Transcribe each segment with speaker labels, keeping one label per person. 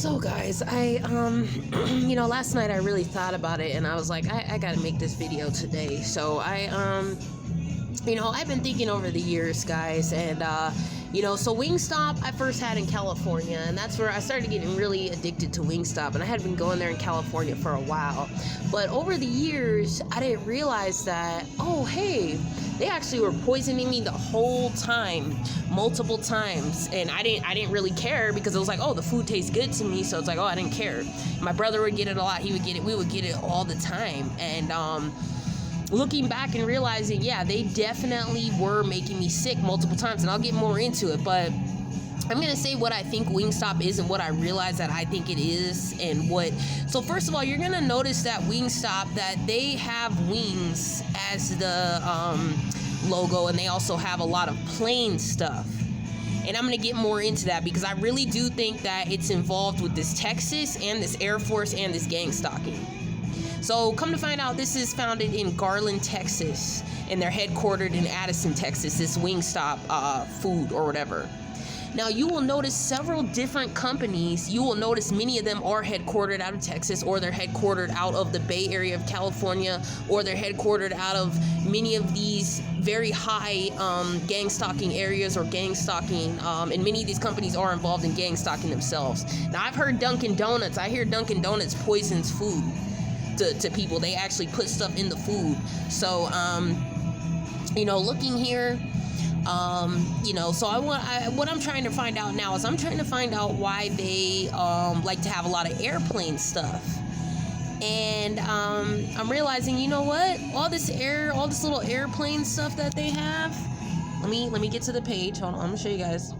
Speaker 1: So guys, last night I really thought about it and I was like, I gotta make this video today. So I've been thinking over the years, guys, and so Wingstop I first had in California, and that's where I started getting really addicted to Wingstop, and I had been going there in California for a while. But over the years, I didn't realize that, oh hey, they actually were poisoning me the whole time, multiple times, and I didn't really care because it was like, oh, the food tastes good to me, so it's like, oh, I didn't care. My brother would get it a lot, he would get it, we would get it all the time, and looking back and realizing, yeah, they definitely were making me sick multiple times, and I'll get more into it, but I'm going to say what I think Wingstop is and what I realize that I think it is and what. So first of all, you're going to notice that Wingstop, that they have wings as the logo, and they also have a lot of plain stuff. And I'm going to get more into that because I really do think that it's involved with this Texas and this Air Force and this gang stalking. So come to find out, this is founded in Garland, Texas, and they're headquartered in Addison, Texas, this Wingstop food or whatever. Now, you will notice several different companies. You will notice many of them are headquartered out of Texas, or they're headquartered out of the Bay Area of California, or they're headquartered out of many of these very high gang stalking areas or gang stalking, and many of these companies are involved in gang stalking themselves. Now, I've heard Dunkin' Donuts. I hear Dunkin' Donuts poisons food to people. They actually put stuff in the food. So, looking here, so what I'm trying to find out now is I'm trying to find out why they like to have a lot of airplane stuff. And I'm realizing, you know what? All this little airplane stuff that they have. Let me get to the page. Hold on, I'm gonna show you guys.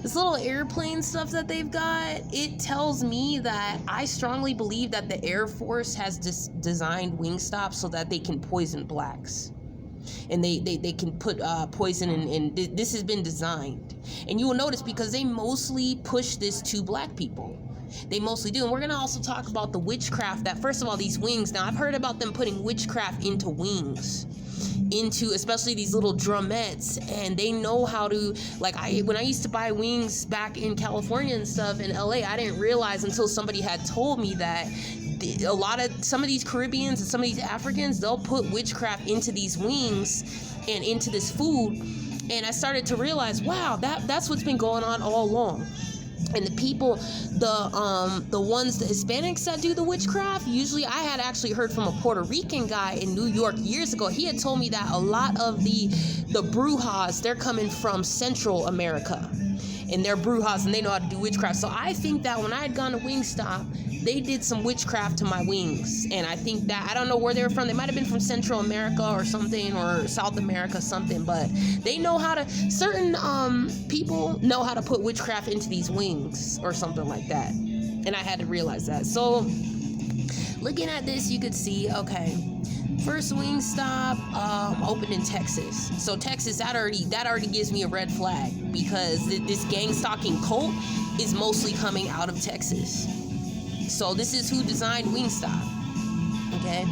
Speaker 1: This little airplane stuff that they've got, it tells me that I strongly believe that the Air Force has designed Wingstop so that they can poison blacks. And they can put poison in this has been designed. And you will notice because they mostly push this to black people. They mostly do. And we're going to also talk about the witchcraft that, first of all, these wings. Now, I've heard about them putting witchcraft into wings, into especially these little drumettes, and they know how to, like, when I used to buy wings back in California and stuff in LA, I didn't realize until somebody had told me that some of these Caribbeans and some of these Africans, they'll put witchcraft into these wings and into this food. And I started to realize, wow, that's what's been going on all along. And the people, the Hispanics that do the witchcraft, usually I had actually heard from a Puerto Rican guy in New York years ago. He had told me that a lot of the brujas, they're coming from Central America. And they're brujas and they know how to do witchcraft. So I think that when I had gone to Wingstop, they did some witchcraft to my wings. And I think that, I don't know where they were from. They might have been from Central America or something, or South America, something. But they know how to, certain people know how to put witchcraft into these wings or something like that. And I had to realize that. So looking at this, you could see, okay, first Wingstop opened in Texas. So Texas, that already gives me a red flag because this gang stalking cult is mostly coming out of Texas. So this is who designed Wingstop. Okay,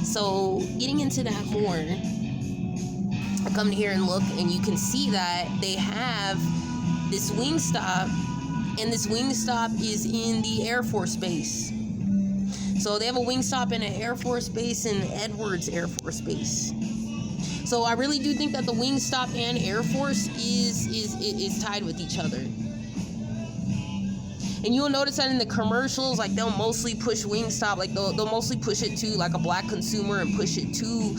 Speaker 1: so getting into that more, I come here and look, and you can see that they have this Wingstop, and this Wingstop is in the Air Force Base. So they have a Wingstop in an Air Force Base in Edwards Air Force Base. So I really do think that the Wingstop and Air Force is tied with each other. And you'll notice that in the commercials, like, they'll mostly push Wingstop, like they'll mostly push it to like a black consumer and push it to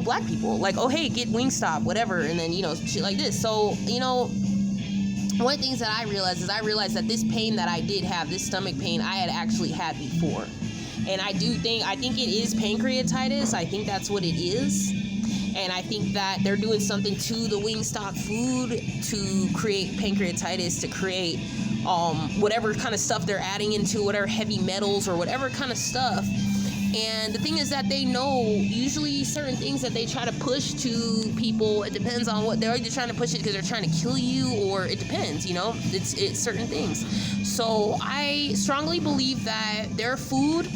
Speaker 1: black people. Like, oh hey, get Wingstop, whatever, and then shit like this. So one of the things that I realized that this pain that I did have, this stomach pain, I had actually had before. And I think it is pancreatitis. I think that's what it is. And I think that they're doing something to the Wingstop food to create pancreatitis, to create whatever kind of stuff they're adding into, whatever heavy metals or whatever kind of stuff. And the thing is that they know usually certain things that they try to push to people, it depends on what they're either trying to push it because they're trying to kill you, or it depends, it's certain things. So I strongly believe that their food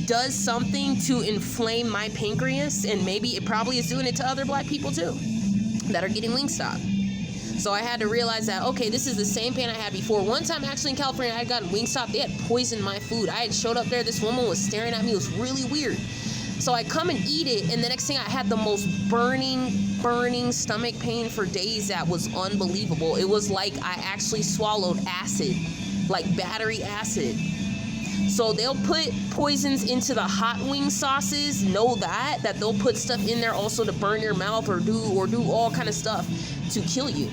Speaker 1: does something to inflame my pancreas, and maybe it probably is doing it to other black people too that are getting Wingstop. So I had to realize that, okay, this is the same pain I had before. One time, actually, in California, I had gotten Wingstop. They had poisoned my food. I had showed up there. This woman was staring at me. It was really weird. So I come and eat it, and the next thing I had the most burning stomach pain for days that was unbelievable. It was like I actually swallowed acid, like battery acid. So they'll put poisons into the hot wing sauces. Know that they'll put stuff in there also to burn your mouth or do all kind of stuff to kill you.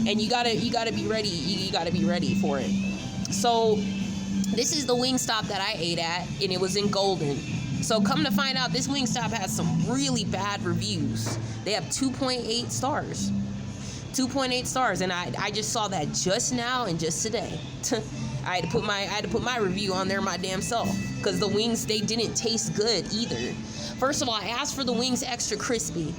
Speaker 1: And you gotta be ready. You gotta be ready for it. So this is the Wingstop that I ate at, and it was in Golden. So come to find out, this Wingstop has some really bad reviews. They have 2.8 stars. 2.8 stars, and I just saw that just now and just today. I had to put my review on there my damn self, because the wings, they didn't taste good either. First of all, I asked for the wings extra crispy.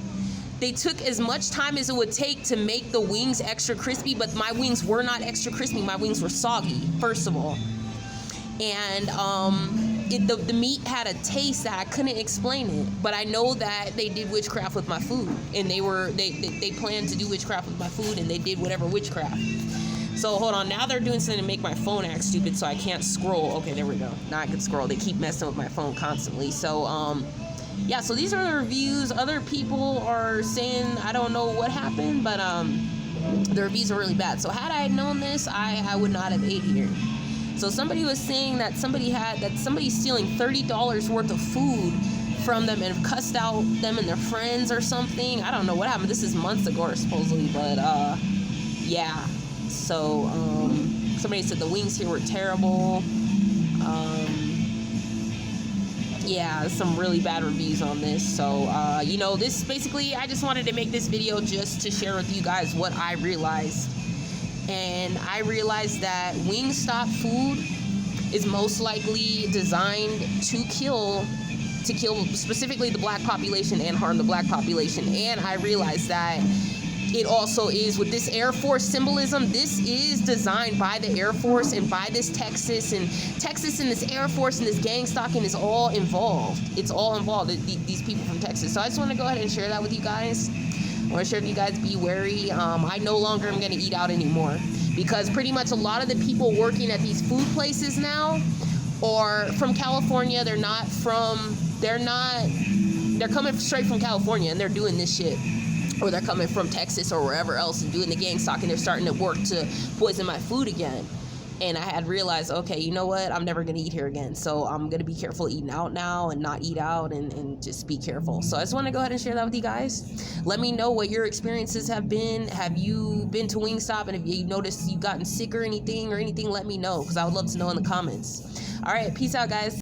Speaker 1: They took as much time as it would take to make the wings extra crispy, but my wings were not extra crispy. My wings were soggy, first of all. And the meat had a taste that I couldn't explain it. But I know that they did witchcraft with my food, and they planned to do witchcraft with my food, and they did whatever witchcraft. So hold on, now they're doing something to make my phone act stupid, so I can't scroll. Okay, there we go. Now I can scroll. They keep messing with my phone constantly. So yeah, so these are the reviews. Other people are saying, I don't know what happened, but the reviews are really bad. So had I known this, I would not have ate here. So somebody was saying that somebody's stealing $30 worth of food from them and cussed out them and their friends or something. I don't know what happened. This is months ago supposedly, but yeah. So somebody said the wings here were terrible. Yeah, some really bad reviews on this. So this basically, I just wanted to make this video just to share with you guys what I realized. And I realized that Wingstop food is most likely designed to kill specifically the black population and harm the black population. And I realized that it also is, with this Air Force symbolism, this is designed by the Air Force and by this Texas and this Air Force and this gang stalking is all involved. It's all involved, these people from Texas. So I just want to go ahead and share that with you guys. I want to share with you guys, be wary. I no longer am going to eat out anymore, because pretty much a lot of the people working at these food places now are from California. They're coming straight from California and they're doing this shit. Or they're coming from Texas or wherever else and doing the gang stalking. They're starting to work to poison my food again. And I had realized, okay, you know what? I'm never going to eat here again. So I'm going to be careful eating out now and not eat out and just be careful. So I just want to go ahead and share that with you guys. Let me know what your experiences have been. Have you been to Wingstop? And if you noticed you've gotten sick or anything, let me know, because I would love to know in the comments. All right, peace out, guys.